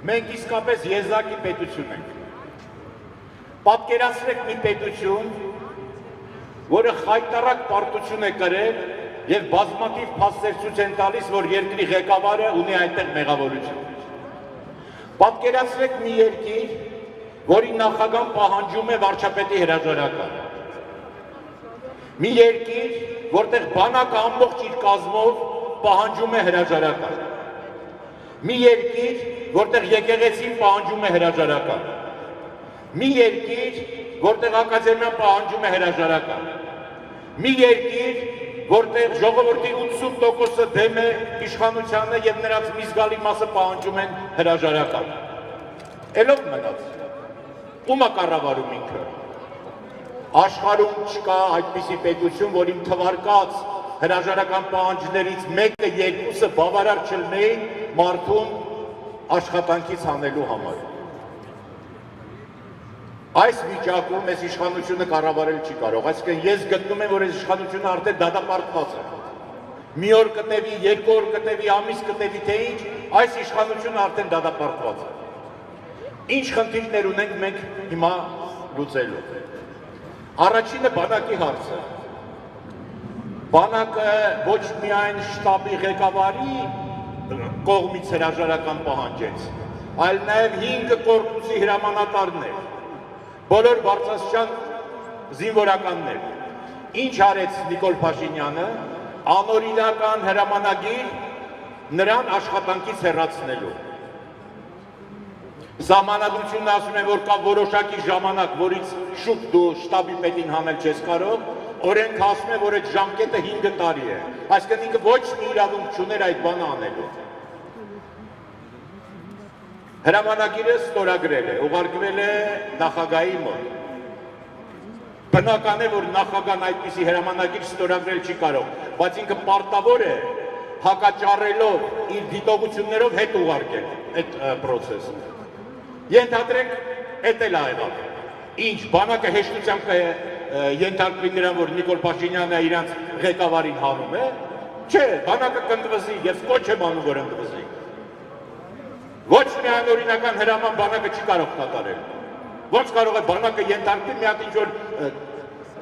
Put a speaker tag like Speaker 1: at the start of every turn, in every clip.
Speaker 1: Մենք իսկապես եզակի պետություն ենք։ Պատկերացրեք մի պետություն, որը խայտառակ պարտություն է կրել եւ բազմաթիվ փաստեր ցույց են տալիս, որ երկրի ղեկավարը ունի այնտեղ մեղավորություն։ Պատկերացրեք մի երկիր, որի նախագահան պահանջում է վարչապետի հրաժարական։ Մի երկիր, որտեղ բանակը ամբողջ իր կազմով պահանջում է հրաժարական։ Մի երկիր, որտեղ եկեղեցին պահանջում է հրաժարական։ Մի երկիր, որտեղ ակադեմիան պահանջում է հրաժարական։ Մի երկիր, որտեղ ժողովրդի 80%-ը դեմ է իշխանությանը եւ նրանց մի զգալի մասը պահանջում են հրաժարական։ Էլով մնաց։ Ում է կառավարում ինքը։ Աշխարհում չկա այդպիսի պետություն, որին թվարկած հրաժարական պահանջներից մեկը երկուսը բավարար չլինեին մարդուն աշխատանքից հանելու համար։ Այս վիճակում այս իշխանությունը կառավարել չի կարող, այսինքն ես գտնում եմ, որ այս իշխանությունը արդեն դատապարտված է։ Մի օր կտևի, երկու օր կտևի, ամիս կտևի, թե ինչ, այս իշխանությունը արդեն դատապարտված է։ Ինչ խնդիրներ ունենք մենք հիմա լուծելու։ Առաջինը բանակի հարցը։ Բանակը ոչ միայն շտաբի ղեկավարի կողմից հրաժարական պահանջեց, այլ նաև 5 կորպուսի հրամանատարներ, բոլոր բարձրաստիճան զինվորականներ։ Ինչ արեց Նիկոլ Փաշինյանը, անօրինական հրամանագիր նրան աշխատանքից հեռացնելու։ Սահմանադրությունն ասում է, որ կա որոշակի ժամանակ, որից շուտ դու շտաբի պետին հանել չես կարող, օրենքը ասում է, որ այդ ժամկետը 5 տարի է, այսինքն ինքը ոչ մի իրավունք չուներ այդ բանը անելու։ Հրամանագիրը ստորագրել է, ուղարկվել է նախագահի մոտ։ Բնական է, որ նախագահն այդպիսի հրամանագիր ստորագրել չի կարող, բայց ինքը պարտավոր է հակաճառելով իր դիտողություններով հետ ուղարկել այդ process-ը։ Ենթադրենք, էդ էլ աղավ։ Ինչ, բանակը հեշտությամբ ենթարկվի նրան, որ Նիկոլ Փաշինյանը իրանց ղեկավարին հանում է, չէ, բանակը կընդվզի, ես կոչ եմ անում, որ ընդվզի։ Ոչ մի անօրինական հրաման բանակը չի կարող կատարել։ Ոչ կարող է բանակը ենթարկվի մի հատ ինչ-որ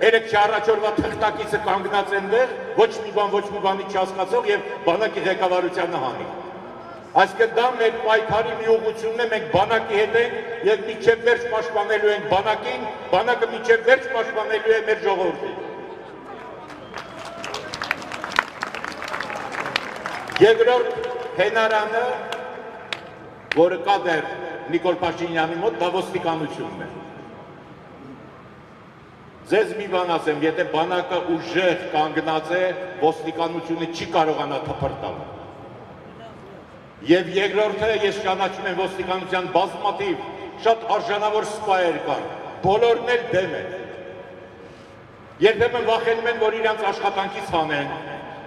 Speaker 1: 3-4 օրվա թղթակիցը կանգնած այնտեղ, ոչ մի բանի չհասկացող եւ բանակի ղեկավարությանը հանի։ Այսինքն դա մեր պայքարի մի ուղղությունն է, մենք բանակի հետ ենք եւ մինչեւ վերջ պաշտպանելու ենք բանակին, բանակը մինչեւ վերջ պաշտպանելու է մեր ժողովրդին։ Երկրորդ հենարանը, որը կա դեռ Նիկոլ Փաշինյանի մոտ, դա ոստիկանությունն է։ Ձեզ մի բան ասեմ, եթե բանակը ուժեղ կանգնած է, ոստիկանությունը չի կարողանա թփրտալ։ Եվ երկրորդը ես ճանաչում եմ ոստիկանության բազմաթիվ շատ արժանավոր սպայեր կան, բոլորն էլ դեմ են։ Երբեմն վախենում են, որ իրանց աշխատանքից հանեն,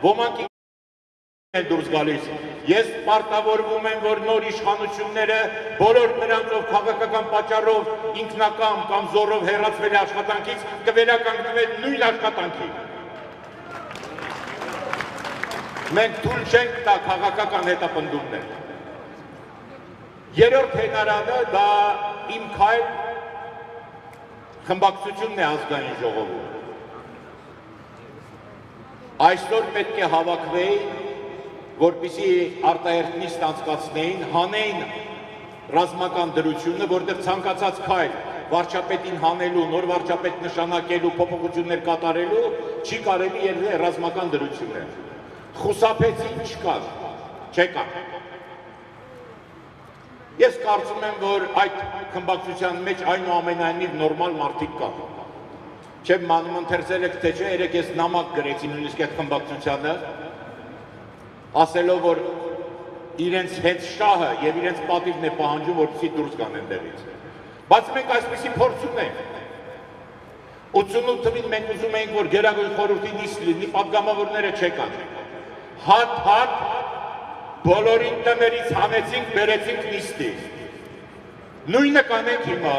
Speaker 1: ոմանք են դուրս գալիս։ Ես պարտավորվում եմ, որ նոր իշխանությունները բոլոր նրանցով քաղաքական պատճառով ինքնակամ կամ զորով հեռացվել աշխատանքից կվերականգնվեն նույն աշխատանքին։ Մենք թույլ չենք տա քաղաքական հետապնդումներ։ Երրորդ հենարանը դա իմ քայլ խմբակցությունն է ազգային ժողովում։ Այսօր պետք է հավաքվեին, որպեսզի արտահերթ նիստ անցկացնեին, հանեին ռազմական դրությունը, որտեղ ցանկացած քայլ վարչապետին հանելու, նոր վարչապետ նշանակելու, փոփոխություններ կատարելու չի կարելի եղել ռազմական դրությունը։ Խուսափեցին չկար, չեկան։ Ես կարծում եմ, որ այդ խմբակցության մեջ այնուամենայնիվ նորմալ մարդիկ կան։ Չեմ մանում ընթերցել եք, թե չէ, երեք ես նամակ գրեցի նույնիսկ այդ խմբակցությանը, ասելով, որ իրենց հետ շահը եւ իրենց պատիվն է պահանջում, որպեսզի դուրս գան այնտեղից։ Բայց մենք այսպեսի փորձ ունենք։ 88 թվականին մենք ուզում էինք, որ Գերագույն խորհրդի նիստ լինի, պատգամավորները չեկան։ Հատ բոլորին տներից հանեցինք, բերեցինք նիստի։ Նույնը կանենք հիմա։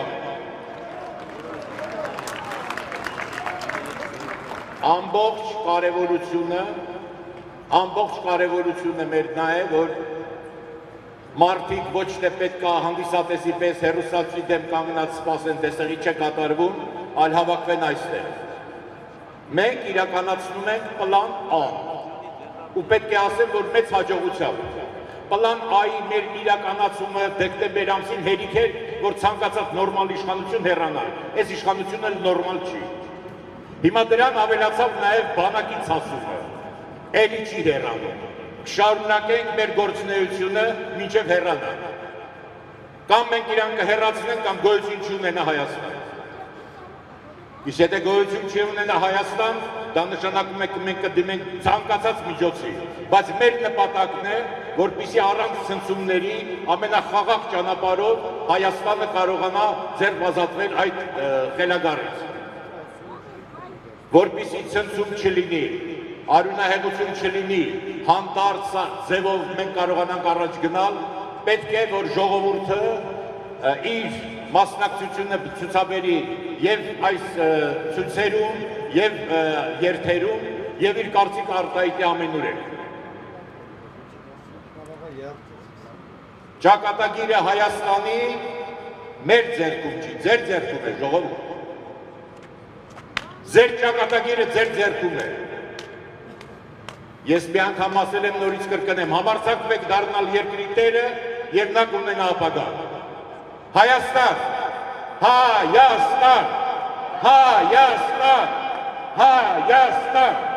Speaker 1: Ամբողջ կարևորությունը մեր նա է, որ Մարդիկ ոչ թե պետք է հանդիսատեսի պես հերոսացի դեմ կանգնած սպասեն, տեսեղի չէ կատարվում, այլ հավաքվեն այստեղ։ Մենք իրականացնում ենք պլան A, ու պետք է ասեմ, որ մեծ հաջողությամբ։ Պլան A-ի մեր իրականացումը դեկտեմբեր ամսին հերիք էր, որ ցանկացած նորմալ իշխանություն հեռանար։ Այս իշխանությունը նորմալ չի։ Հիմա դրան ավելացավ նաև բանակի ցասումը։ Էլի չի հեռանում։ Կշարունակենք մեր գործունեությունը մինչև հեռանալ։ Կամ մենք իրան կհեռացնենք, կամ գոյություն չունենա Հայաստան։ Իսկ եթե գոյություն չի ունենա Հայաստան, դա նշանակում է մենք կդիմենք ցանկացած միջոցի, բայց մեր նպատակն է, որպեսզի առանց ցնցումների ամենախաղաղ ճանապարհով Հայաստանը կարողանա ձեռք ազատվել այդ խելագարից, որպեսզի ցնցում չլինի, արյունահեղություն չլինի, հանդարտ ձևով մենք կարողանանք առաջ գնալ, պետք է որ ժողովուրդը իր մասնակցությունը ցուցաբերի եւ այս ցույցերում եւ երթերում եւ իր կարծիքը արտահայտի ամենուրեք։ Ճակատագիրը Հայաստանի մեր ձեռքում չի, ձեր ձեռքում է, ժողովուրդ։ Ձեր ճակատագիրը ձեր ձեռքում է։ Ես մի անգամ ասել եմ, նորից կրկնեմ, համարձակվեք դառնալ երկրի տերը եւ նա կունենա ապագա։ Հայաստան, Հայաստան, Հայաստան, Հայաստան։